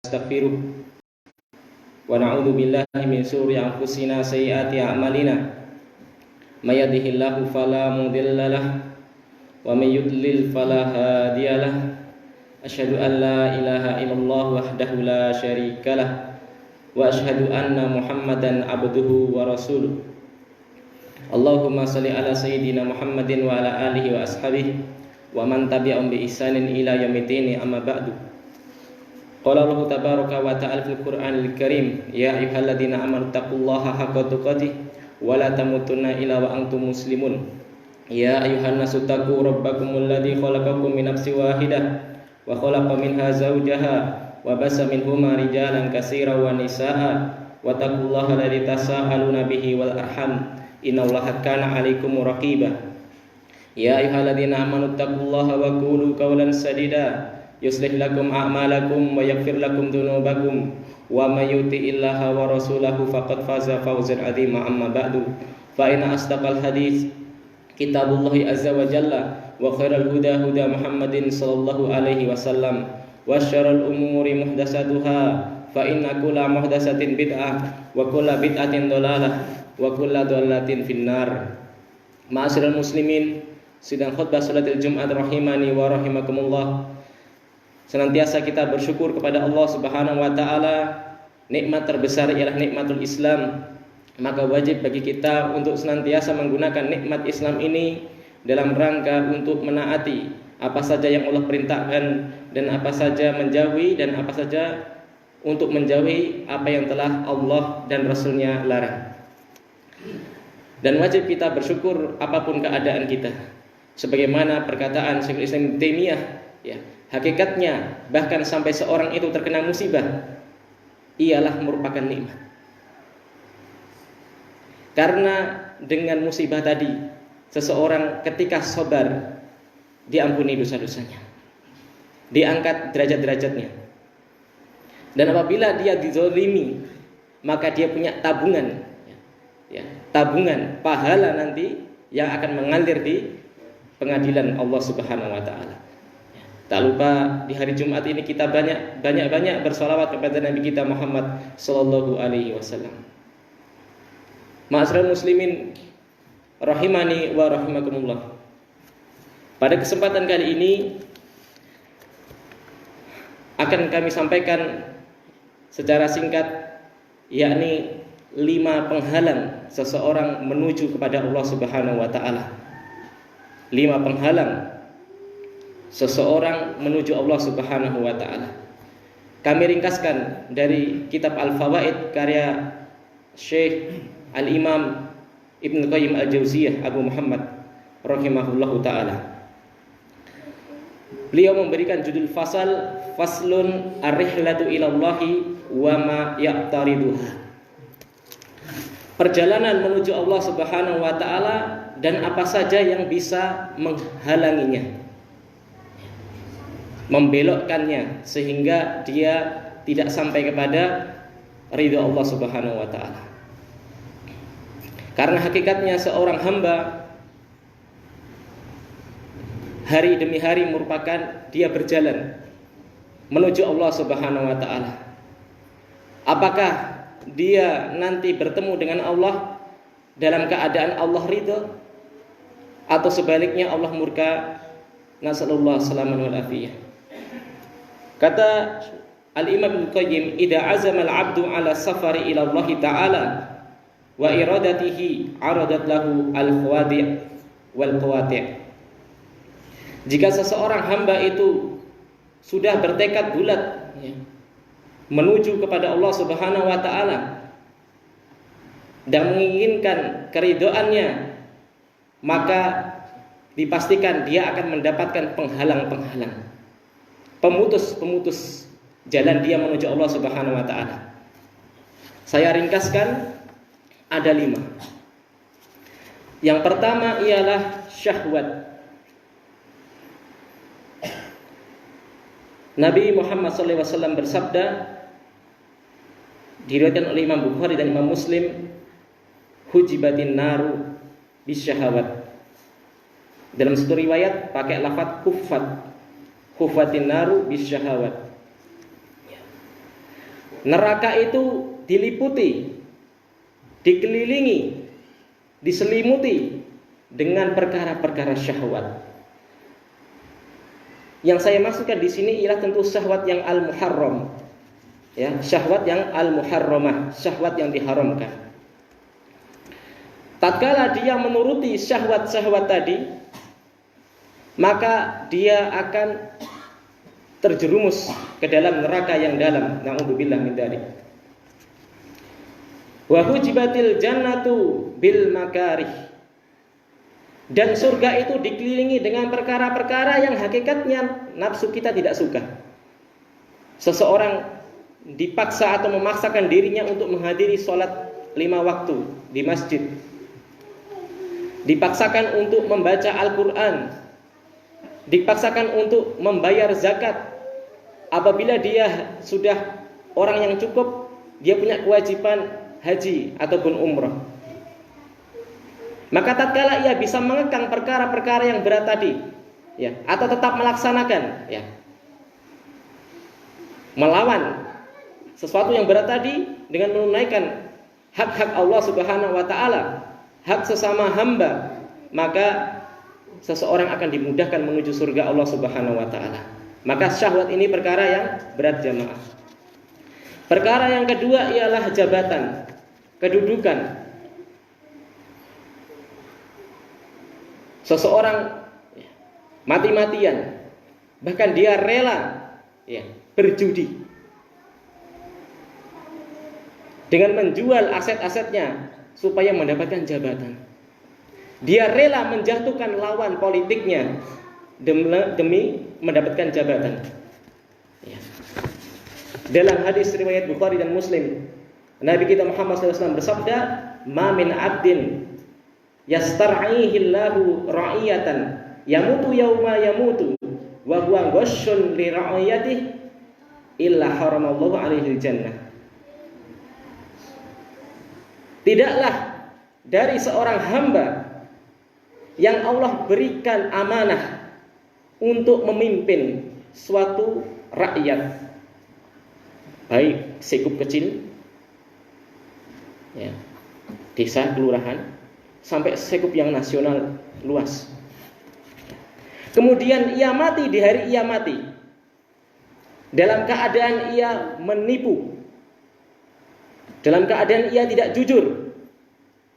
nastaghfiruh wa na'udzu billahi min syururi anfusina sayyiati a'malina may yahdihillahu fala mudilla lahu wa may yudlil fala hadiya lahu asyhadu an la ilaha illallah wahdahu la syarika lahu wa asyhadu anna Muhammadan abduhu wa rasuluh. Allahumma shalli ala sayyidina Muhammadin wa ala alihi wa ashabihi wa man tabi'ahum bi ihsanin ila yaumiddin, amma ba'du. Qala Allah tabaraka wa ta'ala fil Qur'anil Karim, ya ayyuhalladzina amanu taqullaha haqqa tuqatih wa la tamutunna illa wa antum muslimun. Ya ayyuhan nasu taqu rabbakumul ladzi khalaqakum min nafsin wahidah wa khalaqa minha zawjaha wa basa minhuma rijalan katsiran wa nisaa'a wa taqullaha alladzi tasaaluna bihi wal arham innallaha kana 'alaikum raqiba. Ya ayyuhalladzina amanu taqullaha wa qulu qawlan sadida yuslih lakum a'malakum wa yaghfir lakum dzunubakum wa may yuti'illaha wa rasulahu faqad faza fawzan 'azima, amma ba'du. Fa inna asdaqal hadits kitabullahi azza wa jalla wa khairal huda huda Muhammadin sallallahu alaihi wasallam wa syarrul umuri muhdatsatuha fa inna kulla muhdatsatin bid'ah wa kulla bid'atin dhalalah wa kulla dhalalatin finnar. Ma'asyiral muslimin, sidang khutbah salatul Jumat rahimani wa rahimakumullah. Senantiasa kita bersyukur kepada Allah Subhanahu wa taala. Nikmat terbesar ialah nikmatul Islam. Maka wajib bagi kita untuk senantiasa menggunakan nikmat Islam ini dalam rangka untuk menaati apa saja yang Allah perintahkan dan apa saja menjauhi dan apa saja untuk menjauhi apa yang telah Allah dan Rasulnya larang. Dan wajib kita bersyukur apapun keadaan kita. Sebagaimana perkataan Syekhul Islam Ibnu Taimiyah, ya, hakikatnya bahkan sampai seorang itu terkena musibah ialah merupakan nikmat. Karena dengan musibah tadi seseorang ketika sabar diampuni dosa-dosanya, diangkat derajat-derajatnya. Dan apabila dia dizalimi maka dia punya tabungan, ya, tabungan pahala nanti yang akan mengalir di pengadilan Allah Subhanahu wa taala. Tak lupa di hari Jumat ini kita banyak bersolawat kepada Nabi kita Muhammad sallallahu alaihi wasallam. Ma'asyiral muslimin rahimani wa rahimakumullah. Pada kesempatan kali ini akan kami sampaikan secara singkat, yakni 5 penghalang seseorang menuju kepada Allah Subhanahu wa taala. 5 penghalang seseorang menuju Allah Subhanahu wa taala. Kami ringkaskan dari kitab Al-Fawaid karya Syekh Al-Imam Ibnu Qayyim Al-Jauziyah Abu Muhammad rahimahullahu taala. Beliau memberikan judul faslun ar-rihlatu ilallahi wa ma yaqtariduha. Perjalanan menuju Allah Subhanahu wa taala dan apa saja yang bisa menghalanginya, membelokkannya sehingga dia tidak sampai kepada ridha Allah Subhanahu wa taala. Karena hakikatnya seorang hamba hari demi hari merupakan dia berjalan menuju Allah Subhanahu wa taala. Apakah dia nanti bertemu dengan Allah dalam keadaan Allah ridha atau sebaliknya Allah murka? Nasallallahu salaman wal afiyah. Kata Al-Imam Ibnu Qayyim, idza azama al-'abdu 'ala safari ila Allah ta'ala wa iradatihi 'aradat lahu al-khawadi' wal qawati'. Jika seseorang hamba itu sudah bertekad bulat, ya, menuju kepada Allah Subhanahu wa taala dan menginginkan keridhaannya, maka dipastikan dia akan mendapatkan penghalang-penghalang, pemutus-pemutus jalan dia menuju Allah Subhanahu wa taala. Saya ringkaskan ada 5. Yang pertama ialah syahwat. Nabi Muhammad SAW bersabda, diriwayatkan oleh Imam Bukhari dan Imam Muslim, hujibatin naru bisyahawat. Dalam satu riwayat pakai lafaz huffatin naru bisyahawat. Neraka itu diliputi, dikelilingi, diselimuti dengan perkara-perkara syahwat. Yang saya maksudkan di sini ialah tentu syahwat yang al-muharram. Ya, syahwat yang al-muharramah, syahwat yang diharamkan. Tatkala dia menuruti syahwat-syahwat tadi, maka dia akan terjerumus ke dalam neraka yang dalam. Na'udzubillah min dzalik. Wa hujibatil jannatu bil makarih. Dan surga itu dikelilingi dengan perkara-perkara yang hakikatnya nafsu kita tidak suka. Seseorang dipaksa atau memaksakan dirinya untuk menghadiri sholat 5 waktu di masjid, dipaksakan untuk membaca Al-Quran, dipaksakan untuk membayar zakat. Apabila dia sudah orang yang cukup, dia punya kewajiban haji ataupun umrah. Maka tatkala ia bisa mengekang perkara-perkara yang berat tadi, ya, atau tetap melaksanakan, ya, melawan sesuatu yang berat tadi dengan menunaikan hak-hak Allah Subhanahu wa taala, hak sesama hamba, maka seseorang akan dimudahkan menuju surga Allah Subhanahu wa taala. Maka syahwat ini perkara yang berat, jamaah. Perkara yang kedua ialah jabatan, kedudukan. Seseorang mati-matian, bahkan dia rela, ya, berjudi dengan menjual aset-asetnya supaya mendapatkan jabatan. Dia rela menjatuhkan lawan politiknya demi mendapatkan jabatan. Ya. Dalam hadis riwayat Bukhari dan Muslim, Nabi kita Muhammad SAW bersabda, "Ma min 'abdin yastar'ihi Allahu ra'iyatan yamutu yauma yamutu wa huwa ghashshun li ra'iyatihi illa haramallahu 'alaihi jannah." Tidaklah dari seorang hamba yang Allah berikan amanah untuk memimpin suatu rakyat, baik sekup kecil, ya, desa, kelurahan, sampai sekup yang nasional luas. Kemudian ia mati di hari ia mati dalam keadaan ia menipu, dalam keadaan ia tidak jujur,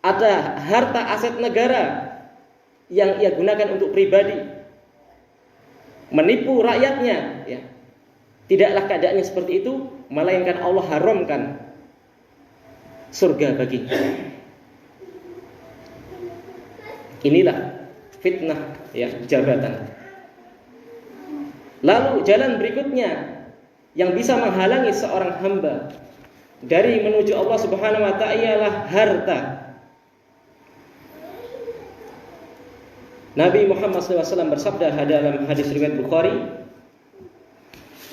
ada harta aset negara yang ia gunakan untuk pribadi, menipu rakyatnya, ya. Tidaklah keadaannya seperti itu, melainkan Allah haramkan surga baginya. Inilah fitnah, ya, jabatan. Lalu jalan berikutnya yang bisa menghalangi seorang hamba dari menuju Allah Subhanahu wa ta'ala ialah harta. Nabi Muhammad SAW bersabda dalam hadis riwayat Bukhari,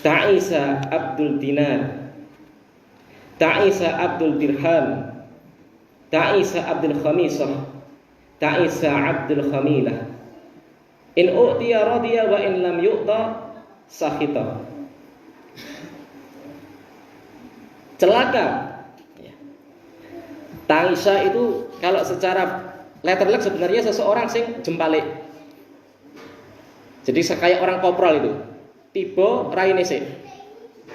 "Ta'isa Abdul Dinar, Ta'isa Abdul Dirham, Ta'isa Abdul Khamisah, Ta'isa Abdul Khamilah. In u'tiya radiya wa in lam yu'ta sakhita." Celaka. Ta'isa itu kalau secara letterlek sebenarnya seseorang sing jempalik. Jadi kayak orang kopral itu. Tiba raine sik.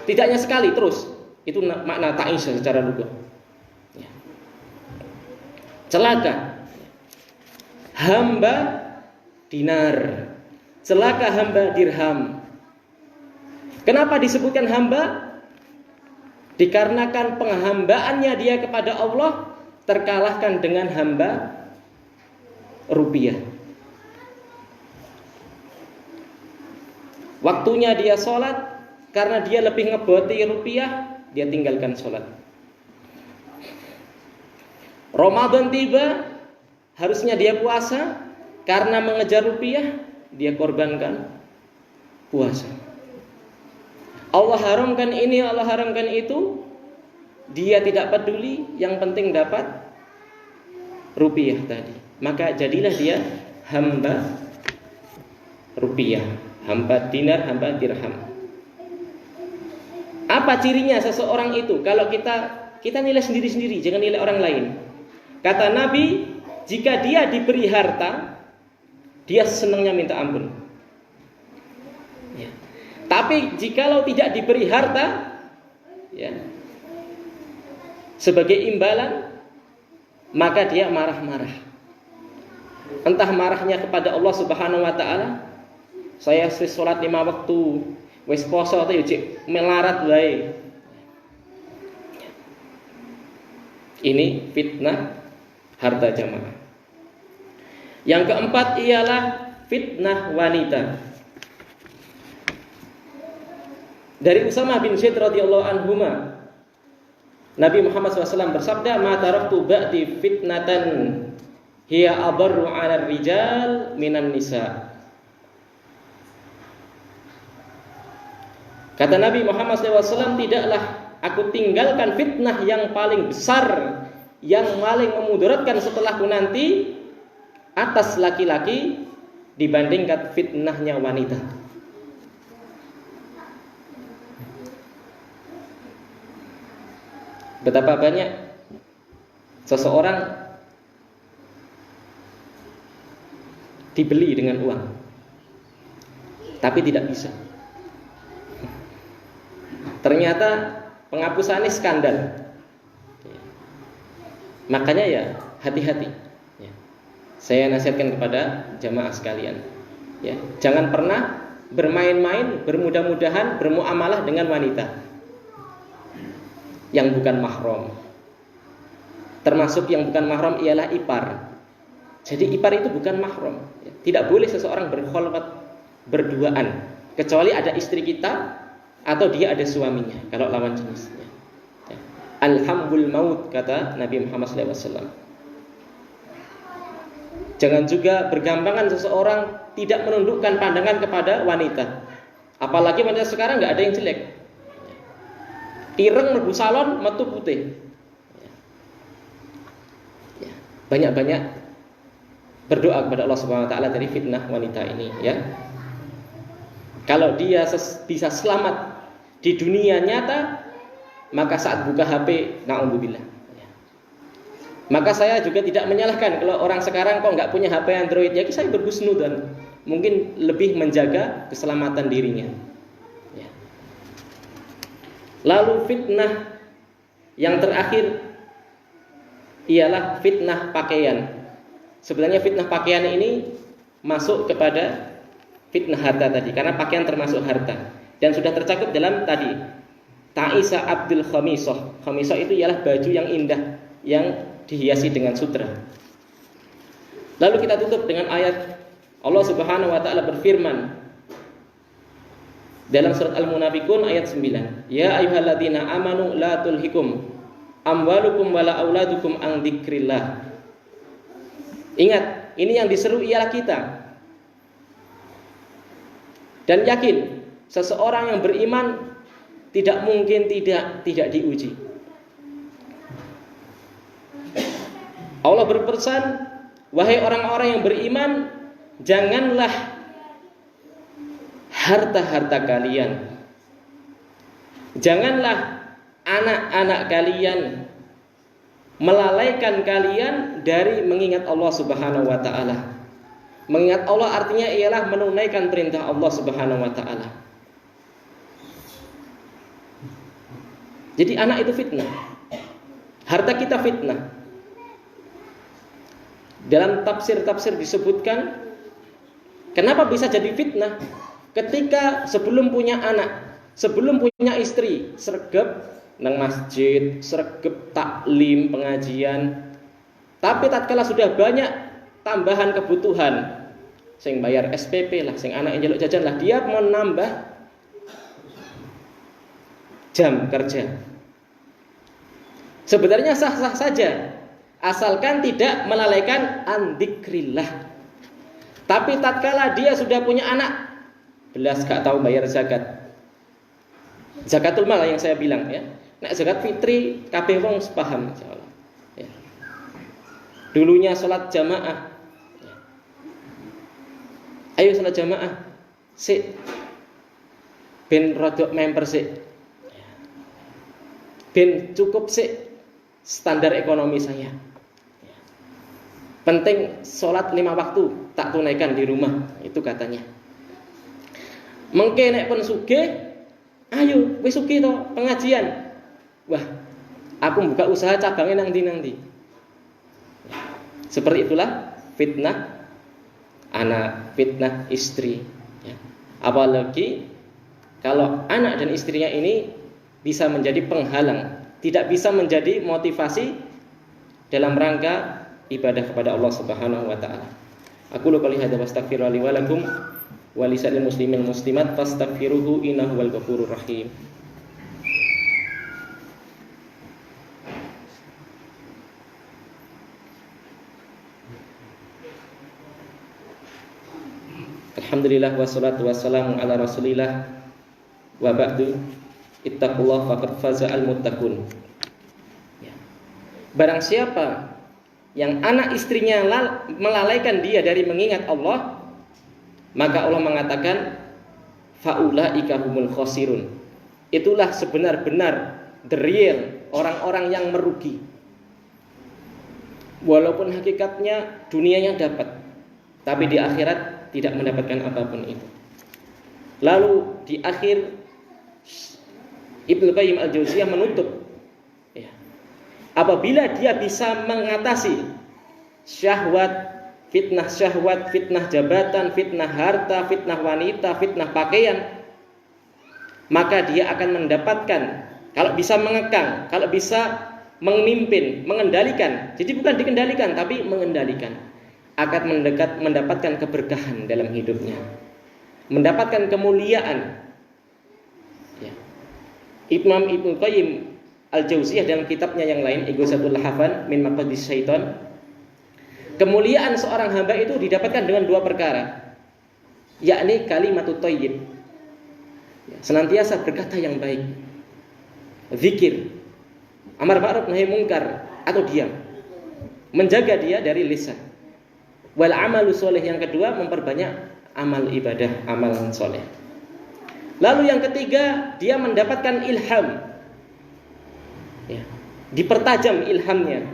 Tidaknya sekali terus. Itu makna ta'isa secara lugah. Celaka. Hamba dinar, celaka hamba dirham. Kenapa disebutkan hamba? Dikarenakan penghambaannya dia kepada Allah terkalahkan dengan hamba rupiah. Waktunya dia sholat, karena dia lebih ngeboti rupiah, dia tinggalkan sholat. Ramadan tiba, harusnya dia puasa, karena mengejar rupiah, dia korbankan puasa. Allah haramkan ini, Allah haramkan itu, dia tidak peduli, yang penting dapat rupiah tadi. Maka jadilah dia hamba rupiah, hamba dinar, hamba dirham. Apa cirinya seseorang itu? Kalau kita nilai sendiri-sendiri, jangan nilai orang lain. Kata Nabi, jika dia diberi harta, dia senangnya minta ampun. Ya. Tapi jikalau tidak diberi harta, ya, sebagai imbalan, maka dia marah-marah. Entah marahnya kepada Allah Subhanahu wa taala, saya sholat 5 waktu, wis poso atau yujik melarat wae. Ini fitnah harta jamaah. Yang keempat ialah fitnah wanita. Dari Usamah bin Zaid radhiyallahu anhuma, Nabi Muhammad SAW bersabda, "Ma taraktu ba'di fitnatan hiya adarru 'ala rijal minan nisa." Kata Nabi Muhammad SAW, tidaklah aku tinggalkan fitnah yang paling besar, yang paling memudaratkan setelahku nanti atas laki-laki dibandingkan fitnahnya wanita. Betapa banyak seseorang dibeli dengan uang, tapi tidak bisa. Ternyata penghapusannya skandal. Makanya ya hati-hati. Ya. Saya nasihatkan kepada jamaah sekalian, ya, jangan pernah bermain-main, bermudah-mudahan, bermuamalah dengan wanita yang bukan mahram. Termasuk yang bukan mahram ialah ipar. Jadi ipar itu bukan mahram. Ya. Tidak boleh seseorang berkholwat berduaan, kecuali ada istri kita atau dia ada suaminya, kalau lawan jenisnya. Ya. Alhamdul maut, kata Nabi Muhammad SAW. Jangan juga bergampangan seseorang tidak menundukkan pandangan kepada wanita. Apalagi wanita sekarang nggak ada yang jelek. Ireng mlebu salon metu putih. Ya. Banyak-banyak berdoa kepada Allah Subhanahu wa taala dari fitnah wanita ini, ya. Kalau dia bisa selamat di dunia nyata, maka saat buka HP, na'udzubillah. Maka saya juga tidak menyalahkan kalau orang sekarang kok nggak punya HP Android, ya saya berhusnudzon, mungkin lebih menjaga keselamatan dirinya. Ya. Lalu fitnah yang terakhir ialah fitnah pakaian. Sebenarnya fitnah pakaian ini masuk kepada fitnah harta tadi, karena pakaian termasuk harta. Dan sudah tercakup dalam tadi Ta'isa Abdul Khamisah. Khamisah itu ialah baju yang indah yang dihiasi dengan sutra. Lalu kita tutup dengan ayat Allah Subhanahu wa taala berfirman dalam surat Al-Munafiqun ayat 9. Ya ayyuhalladzina amanu la tulhikum amwalukum wala auladukum an dzikrillah. Ingat, ini yang diseru ialah kita. Dan yakin seseorang yang beriman tidak mungkin tidak diuji. Allah berpesan, wahai orang-orang yang beriman, janganlah harta-harta kalian, janganlah anak-anak kalian melalaikan kalian dari mengingat Allah Subhanahu wa taala. Mengingat Allah artinya ialah menunaikan perintah Allah Subhanahu wa taala. Jadi anak itu fitnah. Harta kita fitnah. Dalam tafsir-tafsir disebutkan, kenapa bisa jadi fitnah? Ketika sebelum punya anak, sebelum punya istri, sregep nang masjid, sregep taklim, pengajian. Tapi tatkala sudah banyak tambahan kebutuhan, sing bayar SPP lah, sing anak yang njaluk jajan lah, dia mau nambah jam kerja. Sebenarnya sah-sah saja, asalkan tidak melalaikan an dzikrillah. Tapi tatkala dia sudah punya anak, belas gak tahu bayar zakat. Zakatul mal yang saya bilang, ya. Nek zakat fitri kabeh wong sepaham insyaallah. Ya. Dulunya salat jamaah. Ya. Ayo salat jamaah. Sik ben rodok member sik. Ya. ben cukup sih standar ekonomi saya. Penting sholat 5 waktu tak tunaikan di rumah, itu katanya. Mengke nek pun sugih, ayo wis sugih to pengajian. Wah, aku buka usaha cabangnya nang ndi. Seperti itulah fitnah anak, fitnah istri. Ya. Apalagi kalau anak dan istrinya ini bisa menjadi penghalang, tidak bisa menjadi motivasi dalam rangka ibadah kepada Allah Subhanahu wa taala. Aku qouli hadza wastaghfiru li wa lakum wa lisa'il muslimin muslimat fastaghfiruhu innahu wal ghafurur rahim. Alhamdulillah wassalatu wassalamu ala Rasulillah wa ba'du. Ittaqullah faqad faza al muttaqun. Barang siapa yang anak istrinya melalaikan dia dari mengingat Allah, maka Allah mengatakan faulaika humul khosirun. Itulah sebenar-benar the real orang-orang yang merugi. Walaupun hakikatnya dunianya dapat, tapi di akhirat tidak mendapatkan apapun itu. Lalu di akhir Ibnu Qayyim Al-Jauziyah menutup, apabila dia bisa mengatasi fitnah syahwat, fitnah jabatan, fitnah harta, fitnah wanita, fitnah pakaian, maka dia akan mendapatkan, kalau bisa mengekang, kalau bisa memimpin, mengendalikan. Jadi bukan dikendalikan, tapi mengendalikan. Akan mendapatkan keberkahan dalam hidupnya, mendapatkan kemuliaan. Ibnu Qayyim Al-Jauziyah dalam kitabnya yang lain, Ighasatul Lahafan min Maqadis Syaitan, kemuliaan seorang hamba itu didapatkan dengan 2 perkara, yakni kalimatut thayyib, senantiasa berkata yang baik, zikir, amar ma'ruf nahi munkar, atau diam, menjaga dia dari lisan. Wal amalu sholih, yang kedua memperbanyak amal ibadah, amal soleh. Lalu yang ketiga, dia mendapatkan ilham, dipertajam ilhamnya,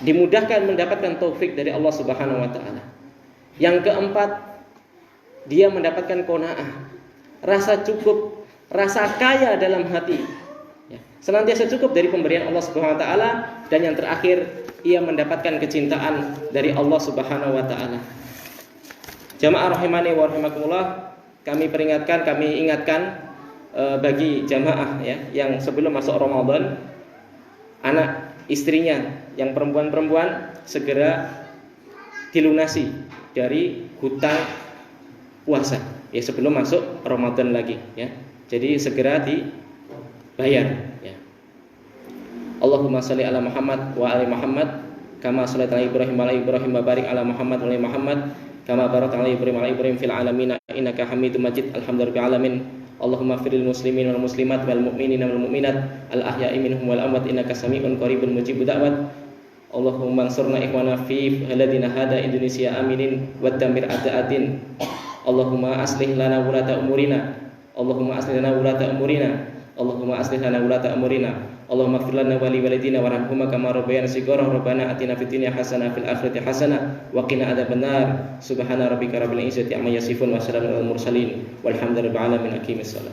dimudahkan mendapatkan taufik dari Allah Subhanahu wa taala. Yang keempat, dia mendapatkan qanaah, rasa cukup, rasa kaya dalam hati, senantiasa cukup dari pemberian Allah Subhanahu wa taala. Dan yang terakhir, ia mendapatkan kecintaan dari Allah Subhanahu wa taala. Jamaah rahimani wa rahimakumullah, kami peringatkan, kami ingatkan bagi jamaah yang sebelum masuk Ramadan, anak istrinya yang perempuan-perempuan segera dilunasi dari hutang puasa sebelum masuk Ramadan lagi, jadi segera dibayar. Allahumma shalli ala Muhammad wa ali Muhammad kama shallaita ala Ibrahim wa ala Ibrahim wa barik ala Muhammad wa ali Muhammad kama barakta ala Ibrahim wa ala Ibrahim fil alamin innaka Hamidum Majid. Alhamdulillahil alamin. Allahumma firil muslimin wal muslimat wal mu'minin wal mu'minat al ahya'i minhum wal amwat innaka sami'un qaribun mujibud da'wat. Allahumma ansurna ikhwana fi baladina hada Indonesia aminin wa damir a'da'atin. Allahumma aslih lana wulata umurina. Allahumma aslih lana wulata umurina. Allahumma aslih lana wulata umurina. Allahumma ighfir lana wa li walidina warhamhuma kama rabbayana shighara. Rabbana atina fid dunya hasanah fil akhirati hasanah wa qina adzabannar. Subhana rabbika rabbil izzati amma yasifun wa salamun alal mursalin walhamdulillahi rabbil alamin. Aqimissalah.